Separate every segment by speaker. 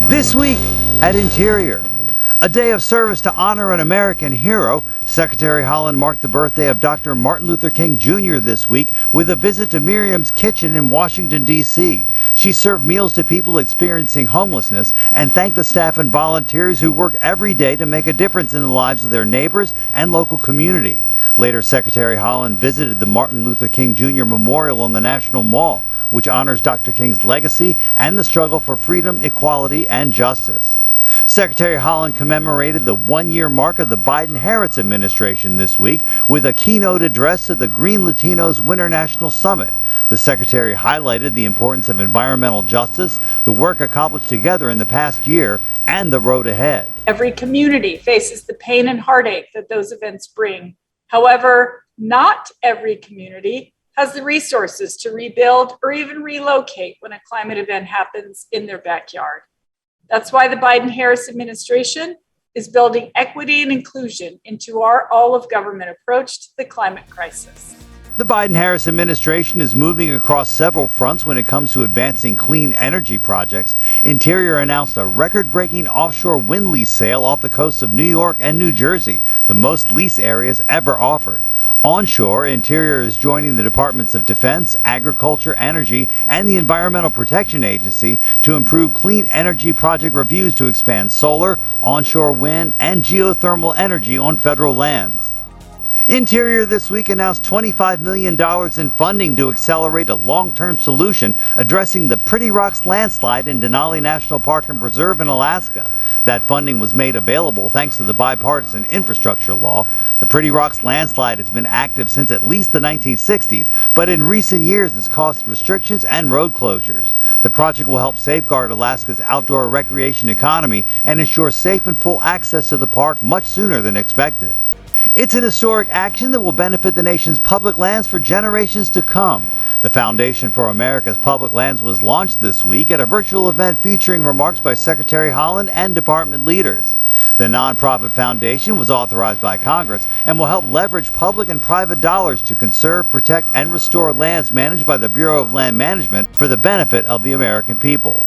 Speaker 1: This week at Interior, a day of service to honor an American hero. Secretary Haaland marked the birthday of Dr. Martin Luther King Jr. this week with a visit to Miriam's Kitchen in Washington, D.C. She served meals to people experiencing homelessness and thanked the staff and volunteers who work every day to make a difference in the lives of their neighbors and local community. Later, Secretary Haaland visited the Martin Luther King Jr. Memorial on the National Mall, which honors Dr. King's legacy and the struggle for freedom, equality, and justice. Secretary Haaland commemorated the one-year mark of the Biden-Harris administration this week with a keynote address to the Green Latinos Winter National Summit. The secretary highlighted the importance of environmental justice, the work accomplished together in the past year, and the road ahead.
Speaker 2: Every community faces the pain and heartache that those events bring. However, not every community has the resources to rebuild or even relocate when a climate event happens in their backyard. That's why the Biden-Harris administration is building equity and inclusion into our all-of-government approach to the climate crisis.
Speaker 1: The Biden-Harris administration is moving across several fronts when it comes to advancing clean energy projects. Interior announced a record-breaking offshore wind lease sale off the coasts of New York and New Jersey, the most lease areas ever offered. Onshore, Interior is joining the Departments of Defense, Agriculture, Energy, and the Environmental Protection Agency to improve clean energy project reviews to expand solar, onshore wind, and geothermal energy on federal lands. Interior this week announced $25 million in funding to accelerate a long-term solution addressing the Pretty Rocks landslide in Denali National Park and Preserve in Alaska. That funding was made available thanks to the bipartisan infrastructure law. The Pretty Rocks landslide has been active since at least the 1960s, but in recent years it's caused restrictions and road closures. The project will help safeguard Alaska's outdoor recreation economy and ensure safe and full access to the park much sooner than expected. It's an historic action that will benefit the nation's public lands for generations to come. The Foundation for America's Public Lands was launched this week at a virtual event featuring remarks by Secretary Haaland and department leaders. The nonprofit foundation was authorized by Congress and will help leverage public and private dollars to conserve, protect, and restore lands managed by the Bureau of Land Management for the benefit of the American people.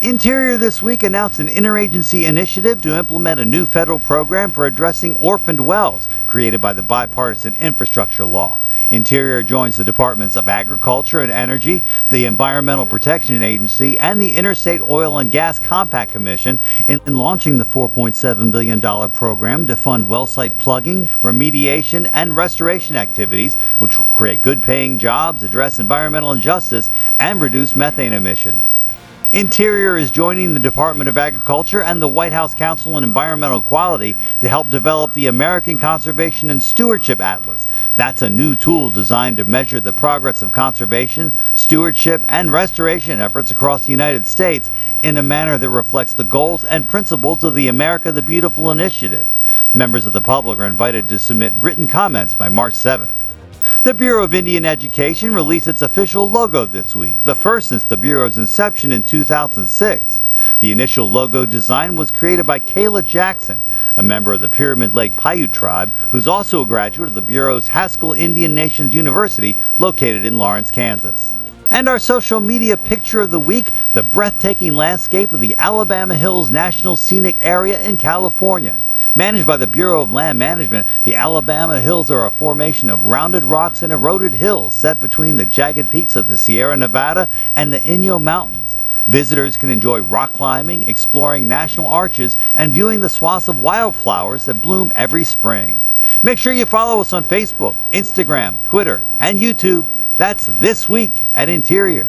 Speaker 1: Interior this week announced an interagency initiative to implement a new federal program for addressing orphaned wells created by the bipartisan infrastructure law. Interior joins the Departments of Agriculture and Energy, the Environmental Protection Agency, and the Interstate Oil and Gas Compact Commission in launching the $4.7 billion program to fund well site plugging, remediation, and restoration activities, which will create good-paying jobs, address environmental injustice, and reduce methane emissions. Interior is joining the Department of Agriculture and the White House Council on Environmental Quality to help develop the American Conservation and Stewardship Atlas. That's a new tool designed to measure the progress of conservation, stewardship, and restoration efforts across the United States in a manner that reflects the goals and principles of the America the Beautiful initiative. Members of the public are invited to submit written comments by March 7th. The Bureau of Indian Education released its official logo this week, the first since the Bureau's inception in 2006. The initial logo design was created by Kayla Jackson, a member of the Pyramid Lake Paiute tribe, who's also a graduate of the Bureau's Haskell Indian Nations University, located in Lawrence, Kansas. And our social media picture of the week, the breathtaking landscape of the Alabama Hills National Scenic Area in California. Managed by the Bureau of Land Management, the Alabama Hills are a formation of rounded rocks and eroded hills set between the jagged peaks of the Sierra Nevada and the Inyo Mountains. Visitors can enjoy rock climbing, exploring national arches, and viewing the swaths of wildflowers that bloom every spring. Make sure you follow us on Facebook, Instagram, Twitter, and YouTube. That's This Week at Interior.